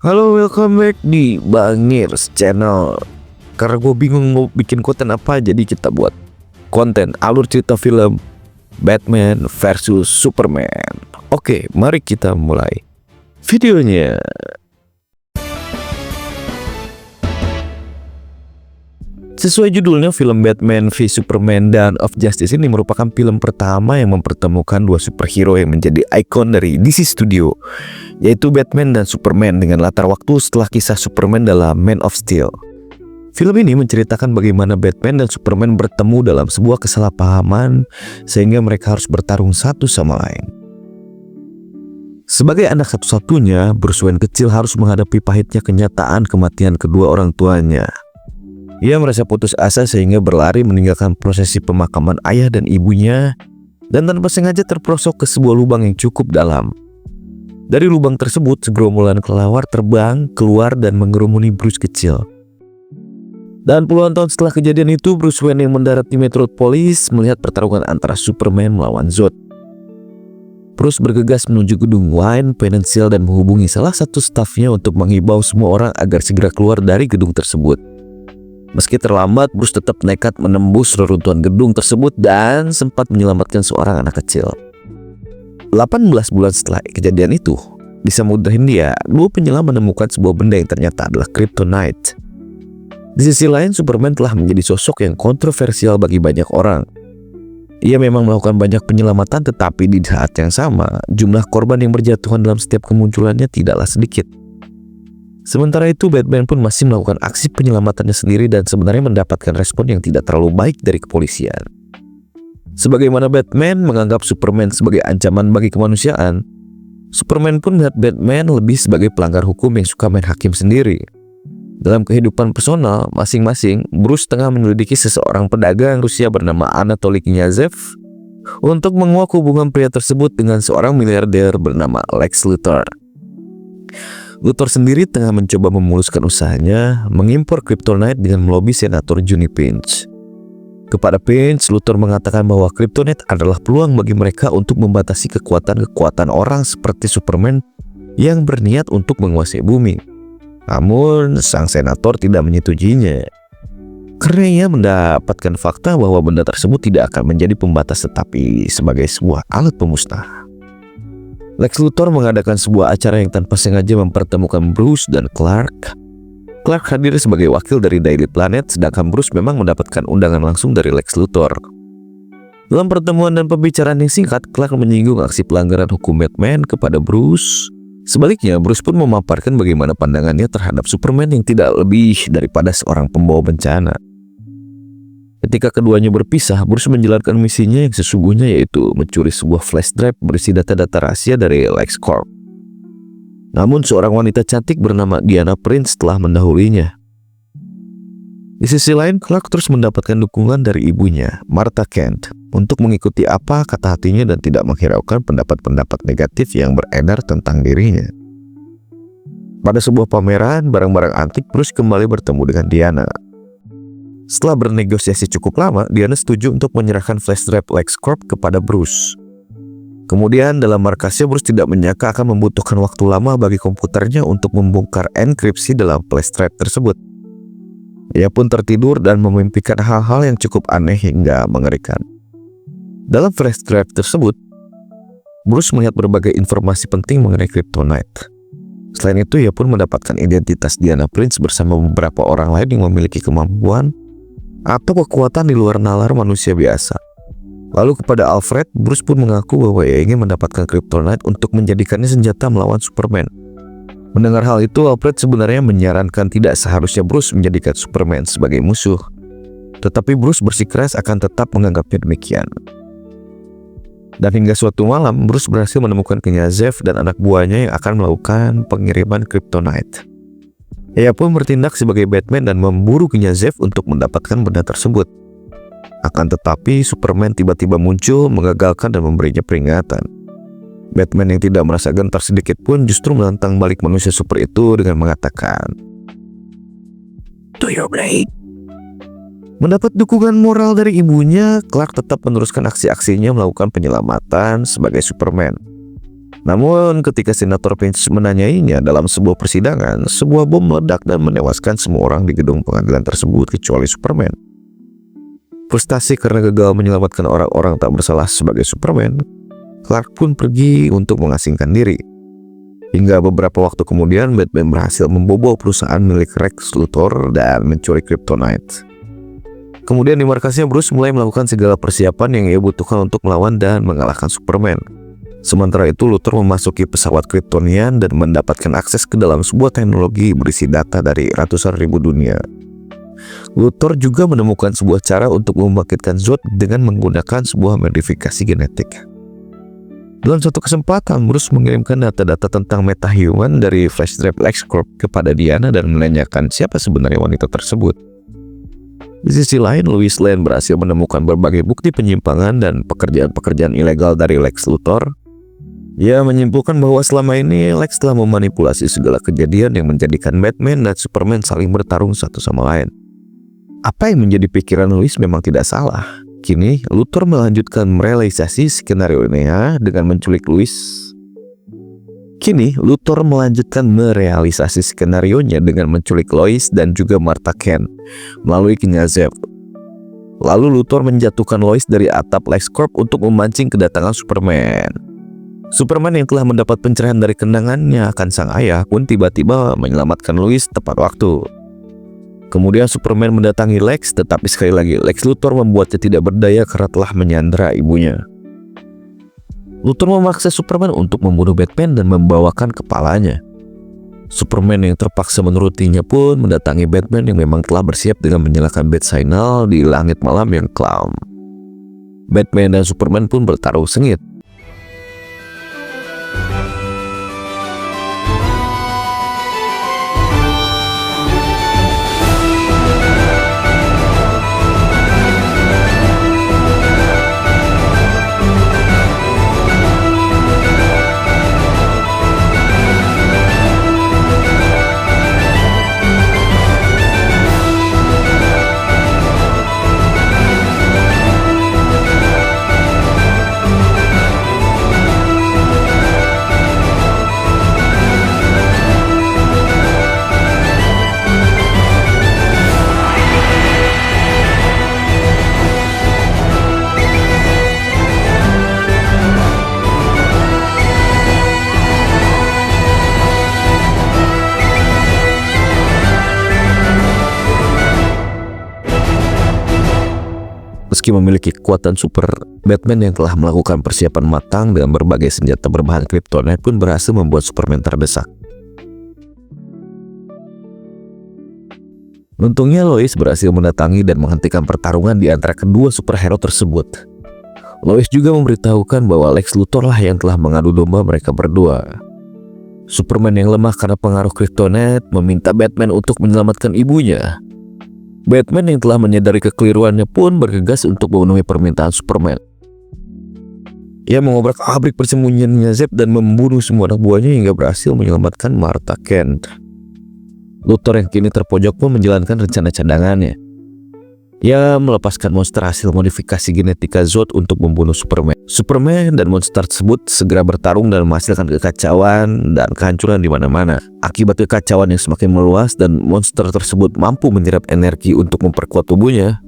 Halo, welcome back di Bangirs Channel. Karena gue bingung mau bikin konten apa, jadi kita buat konten alur cerita film Batman versus Superman. Oke, mari kita mulai videonya. Sesuai judulnya, film Batman v Superman Dawn of Justice ini merupakan film pertama yang mempertemukan dua superhero yang menjadi ikon dari DC Studio, yaitu Batman dan Superman dengan latar waktu setelah kisah Superman dalam Man of Steel. Film ini menceritakan bagaimana Batman dan Superman bertemu dalam sebuah kesalahpahaman sehingga mereka harus bertarung satu sama lain. Sebagai anak satu-satunya, Bruce Wayne kecil harus menghadapi pahitnya kenyataan kematian kedua orang tuanya. Ia merasa putus asa sehingga berlari meninggalkan prosesi pemakaman ayah dan ibunya dan tanpa sengaja terperosok ke sebuah lubang yang cukup dalam. Dari lubang tersebut, segerombolan kelelawar terbang keluar dan mengerumuni Bruce kecil. Dan puluhan tahun setelah kejadian itu, Bruce Wayne yang mendarat di Metropolis melihat pertarungan antara Superman melawan Zod. Bruce bergegas menuju gedung Wayne Financial dan menghubungi salah satu stafnya untuk menghibau semua orang agar segera keluar dari gedung tersebut. Meski terlambat, Bruce tetap nekat menembus reruntuhan gedung tersebut dan sempat menyelamatkan seorang anak kecil. 18 bulan setelah kejadian itu, di Samudra Hindia, dua penyelam menemukan sebuah benda yang ternyata adalah Kryptonite. Di sisi lain, Superman telah menjadi sosok yang kontroversial bagi banyak orang. Ia memang melakukan banyak penyelamatan, tetapi di saat yang sama, jumlah korban yang berjatuhan dalam setiap kemunculannya tidaklah sedikit. Sementara itu, Batman pun masih melakukan aksi penyelamatannya sendiri dan sebenarnya mendapatkan respon yang tidak terlalu baik dari kepolisian. Sebagaimana Batman menganggap Superman sebagai ancaman bagi kemanusiaan, Superman pun melihat Batman lebih sebagai pelanggar hukum yang suka main hakim sendiri. Dalam kehidupan personal masing-masing, Bruce tengah menyelidiki seseorang pedagang Rusia bernama Anatoly Knyazhov untuk menguak hubungan pria tersebut dengan seorang miliarder bernama Lex Luthor. Luthor sendiri tengah mencoba memuluskan usahanya mengimpor Kryptonite dengan melobi Senator Johnny Pinch. Kepada Pinch, Luthor mengatakan bahwa Kryptonite adalah peluang bagi mereka untuk membatasi kekuatan-kekuatan orang seperti Superman yang berniat untuk menguasai bumi. Namun, sang senator tidak menyetujuinya karena ia mendapatkan fakta bahwa benda tersebut tidak akan menjadi pembatas tetapi sebagai sebuah alat pemusnah. Lex Luthor mengadakan sebuah acara yang tanpa sengaja mempertemukan Bruce dan Clark. Clark hadir sebagai wakil dari Daily Planet, sedangkan Bruce memang mendapatkan undangan langsung dari Lex Luthor. Dalam pertemuan dan pembicaraan yang singkat, Clark menyinggung aksi pelanggaran hukum Batman kepada Bruce. Sebaliknya, Bruce pun memaparkan bagaimana pandangannya terhadap Superman yang tidak lebih daripada seorang pembawa bencana. Ketika keduanya berpisah, Bruce menjalankan misinya yang sesungguhnya, yaitu mencuri sebuah flash drive berisi data-data rahasia dari LexCorp. Namun seorang wanita cantik bernama Diana Prince telah mendahulunya. Di sisi lain, Clark terus mendapatkan dukungan dari ibunya, Martha Kent, untuk mengikuti apa kata hatinya dan tidak menghiraukan pendapat-pendapat negatif yang beredar tentang dirinya. Pada sebuah pameran barang-barang antik, Bruce kembali bertemu dengan Diana. Setelah bernegosiasi cukup lama, Diana setuju untuk menyerahkan flash drive LexCorp kepada Bruce. Kemudian dalam markasnya, Bruce tidak menyangka akan membutuhkan waktu lama bagi komputernya untuk membongkar enkripsi dalam flash drive tersebut. Ia pun tertidur dan memimpikan hal-hal yang cukup aneh hingga mengerikan. Dalam flash drive tersebut, Bruce melihat berbagai informasi penting mengenai Kryptonite. Selain itu, ia pun mendapatkan identitas Diana Prince bersama beberapa orang lain yang memiliki kemampuan atau kekuatan di luar nalar manusia biasa. Lalu kepada Alfred, Bruce pun mengaku bahwa ia ingin mendapatkan Kryptonite untuk menjadikannya senjata melawan Superman. Mendengar hal itu, Alfred sebenarnya menyarankan tidak seharusnya Bruce menjadikan Superman sebagai musuh. Tetapi Bruce bersikeras akan tetap menganggapnya demikian. Dan hingga suatu malam, Bruce berhasil menemukan Knyazhov dan anak buahnya yang akan melakukan pengiriman Kryptonite. Ia pun bertindak sebagai Batman dan memburu Knyazhov untuk mendapatkan benda tersebut. Akan tetapi, Superman tiba-tiba muncul, mengagalkan dan memberinya peringatan. Batman yang tidak merasa gentar sedikit pun justru menantang balik manusia super itu dengan mengatakan, "To your blade." Mendapat dukungan moral dari ibunya, Clark tetap meneruskan aksi-aksinya melakukan penyelamatan sebagai Superman. Namun ketika Senator Pence menanyainya dalam sebuah persidangan, sebuah bom meledak dan menewaskan semua orang di gedung pengadilan tersebut kecuali Superman. Frustasi karena gagal menyelamatkan orang-orang tak bersalah sebagai Superman, Clark pun pergi untuk mengasingkan diri. Hingga beberapa waktu kemudian Batman berhasil membobol perusahaan milik Lex Luthor dan mencuri Kryptonite. Kemudian di markasnya Bruce mulai melakukan segala persiapan yang ia butuhkan untuk melawan dan mengalahkan Superman. Sementara itu Luthor memasuki pesawat Kryptonian dan mendapatkan akses ke dalam sebuah teknologi berisi data dari ratusan ribu dunia. Luthor juga menemukan sebuah cara untuk membangkitkan Zod dengan menggunakan sebuah modifikasi genetik. Dalam suatu kesempatan, Bruce mengirimkan data-data tentang metahuman dari Flash Drive LexCorp kepada Diana dan menanyakan siapa sebenarnya wanita tersebut. Di sisi lain, Lois Lane berhasil menemukan berbagai bukti penyimpangan dan pekerjaan-pekerjaan ilegal dari Lex Luthor. Ia menyimpulkan bahwa selama ini Lex telah memanipulasi segala kejadian yang menjadikan Batman dan Superman saling bertarung satu sama lain. Apa yang menjadi pikiran Lois memang tidak salah. Kini, Luthor melanjutkan merealisasi skenario-nya dengan menculik Lois. Dan juga Martha Kent melalui Knyazhnev. Lalu Luthor menjatuhkan Lois dari atap LexCorp untuk memancing kedatangan Superman. Superman yang telah mendapat pencerahan dari kenangannya akan sang ayah pun tiba-tiba menyelamatkan Lois tepat waktu. Kemudian Superman mendatangi Lex, tetapi sekali lagi Lex Luthor membuatnya tidak berdaya karena telah menyandera ibunya. Luthor memaksa Superman untuk membunuh Batman dan membawakan kepalanya. Superman yang terpaksa menurutinya pun mendatangi Batman yang memang telah bersiap dengan menyalakan bat signal di langit malam yang kelam. Batman dan Superman pun bertaruh sengit. Meski memiliki kekuatan super, Batman yang telah melakukan persiapan matang dengan berbagai senjata berbahan Kryptonite pun berhasil membuat Superman terdesak. Untungnya Lois berhasil mendatangi dan menghentikan pertarungan di antara kedua superhero tersebut. Lois juga memberitahukan bahwa Lex Luthor lah yang telah mengadu domba mereka berdua. Superman yang lemah karena pengaruh Kryptonite meminta Batman untuk menyelamatkan ibunya. Batman yang telah menyadari kekeliruannya pun bergegas untuk memenuhi permintaan Superman. Ia mengobrak-abrik persembunyiannya Zeb dan membunuh semua anak buahnya hingga berhasil menyelamatkan Martha Kent. Luthor yang kini terpojok pun menjalankan rencana cadangannya. Ia melepaskan monster hasil modifikasi genetika Zod untuk membunuh Superman. Superman dan monster tersebut segera bertarung dan menghasilkan kekacauan dan kehancuran di mana-mana. Akibat kekacauan yang semakin meluas dan monster tersebut mampu menyerap energi untuk memperkuat tubuhnya,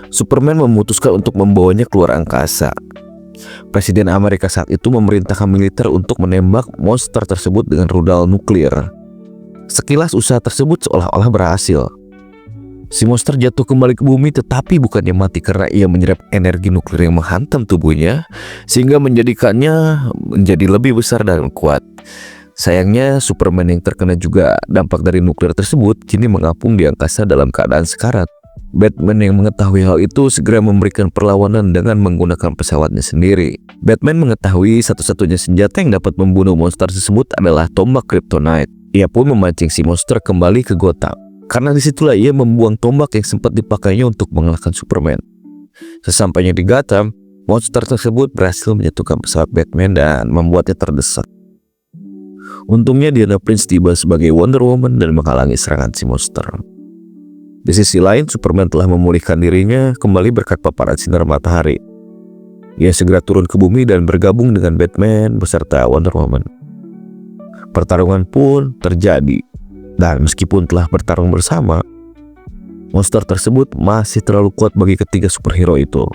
Superman memutuskan untuk membawanya keluar angkasa. Presiden Amerika saat itu memerintahkan militer untuk menembak monster tersebut dengan rudal nuklir. Sekilas usaha tersebut seolah-olah berhasil. Si monster jatuh kembali ke bumi tetapi bukannya mati karena ia menyerap energi nuklir yang menghantam tubuhnya sehingga menjadikannya menjadi lebih besar dan kuat. Sayangnya Superman yang terkena juga dampak dari nuklir tersebut kini mengapung di angkasa dalam keadaan sekarat. Batman yang mengetahui hal itu segera memberikan perlawanan dengan menggunakan pesawatnya sendiri. Batman mengetahui satu-satunya senjata yang dapat membunuh monster tersebut adalah tombak Kryptonite. Ia pun memancing si monster kembali ke Gotham. Karena disitulah ia membuang tombak yang sempat dipakainya untuk mengalahkan Superman. Sesampainya di Gotham, monster tersebut berhasil menyatukan pesawat Batman dan membuatnya terdesak. Untungnya Diana Prince tiba sebagai Wonder Woman dan menghalangi serangan si monster. Di sisi lain, Superman telah memulihkan dirinya kembali berkat paparan sinar matahari. Ia segera turun ke bumi dan bergabung dengan Batman beserta Wonder Woman. Pertarungan pun terjadi, dan meskipun telah bertarung bersama, monster tersebut masih terlalu kuat bagi ketiga superhero itu.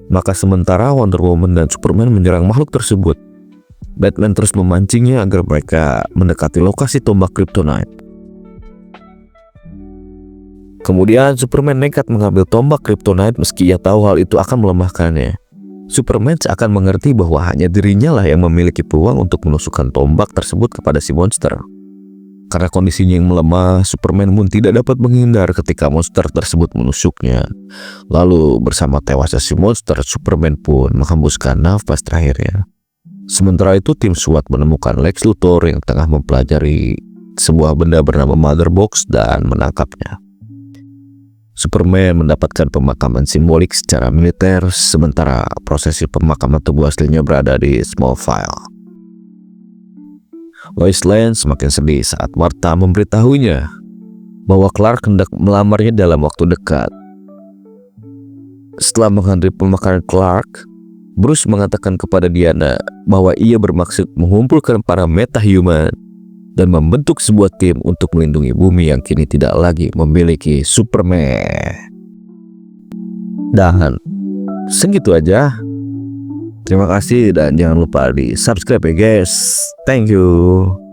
Maka sementara Wonder Woman dan Superman menyerang makhluk tersebut, Batman terus memancingnya agar mereka mendekati lokasi tombak Kryptonite. Kemudian Superman nekat mengambil tombak Kryptonite meski ia tahu hal itu akan melemahkannya. Superman seakan mengerti bahwa hanya dirinya lah yang memiliki peluang untuk menusukkan tombak tersebut kepada si monster. Karena kondisinya yang melemah, Superman pun tidak dapat menghindar ketika monster tersebut menusuknya. Lalu bersama tewasnya si monster, Superman pun menghembuskan nafas terakhirnya. Sementara itu tim SWAT menemukan Lex Luthor yang tengah mempelajari sebuah benda bernama Mother Box dan menangkapnya. Superman mendapatkan pemakaman simbolik secara militer, sementara prosesi pemakaman tubuh aslinya berada di Smallville. Lois Lane semakin sedih saat Martha memberitahunya bahwa Clark hendak melamarnya dalam waktu dekat. Setelah menghadiri pemakaman Clark, Bruce mengatakan kepada Diana bahwa ia bermaksud mengumpulkan para metahuman dan membentuk sebuah tim untuk melindungi bumi yang kini tidak lagi memiliki Superman. Dan segitu aja. Terima kasih dan jangan lupa di subscribe ya guys. Thank you.